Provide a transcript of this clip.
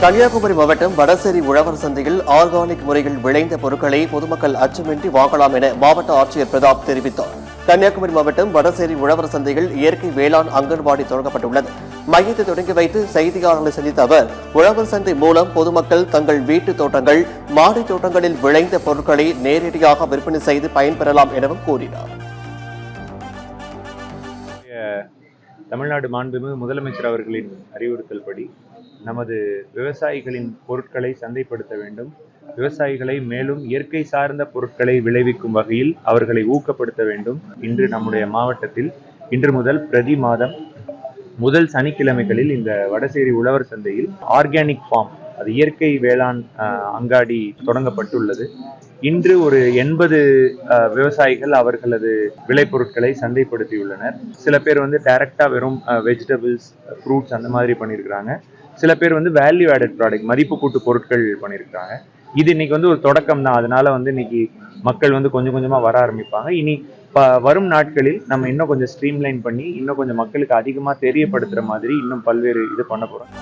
கன்னியாகுமரி மாவட்டம் வடசேரி உழவர் சந்தையில் ஆர்கானிக் முறையில் விளைந்த பொருட்களை பொதுமக்கள் அச்சமின்றி வாங்கலாம் என மாவட்ட ஆட்சியர் பிரதாப் தெரிவித்தார். கன்னியாகுமரி மாவட்டம் வடசேரி உழவர் சந்தையில் இயற்கை வேளாண் அங்கன்வாடி தொடங்கப்பட்டுள்ளது. மையத்தை தொடங்கி வைத்து செய்தியாளர்களை சந்தித்த அவர், உழவர் சந்தை மூலம் பொதுமக்கள் தங்கள் வீட்டு தோட்டங்கள், மாடி தோட்டங்களில் விளைந்த பொருட்களை நேரடியாக விற்பனை செய்து பயன்பெறலாம் எனவும் கூறினார். தமிழ்நாடு மாண்புமிகு முதலமைச்சர் அவர்களின் அறிவுறுத்தல்படி நமது விவசாயிகளின் பொருட்களை சந்தைப்படுத்த வேண்டும். விவசாயிகளை மேலும் இயற்கை சார்ந்த பொருட்களை விளைவிக்கும் வகையில் அவர்களை ஊக்கப்படுத்த வேண்டும். இன்று நம்முடைய மாவட்டத்தில் இன்று முதல் பிரதி மாதம் முதல் சனிக்கிழமைகளில் இந்த வடசேரி உழவர் சந்தையில் ஆர்கானிக் ஃபார்ம், அது இயற்கை வேளாண் அங்காடி தொடங்கப்பட்டுள்ளது. இன்று ஒரு 80 விவசாயிகள் அவர்களது விளைபொருட்களை சந்தைப்படுத்தியுள்ளனர். சில பேர் டைரக்டா வெறும் வெஜிடபிள்ஸ், ஃப்ரூட்ஸ் அந்த மாதிரி பண்ணியிருக்கிறாங்க. சில பேர் வேல்யூ ஆடட் ப்ராடக்ட், மதிப்பு கூட்டு பொருட்கள் பண்ணியிருக்கிறாங்க. இது இன்னைக்கு ஒரு தொடக்கம் தான். அதனால இன்னைக்கு மக்கள் கொஞ்சம் கொஞ்சமா வர ஆரம்பிப்பாங்க. இனி வரும் நாட்களில் நம்ம இன்னும் கொஞ்சம் ஸ்ட்ரீம்லைன் பண்ணி இன்னும் கொஞ்சம் மக்களுக்கு அதிகமா தெரியப்படுத்துற மாதிரி இன்னும் பல்வேறு இது பண்ண போறோம்.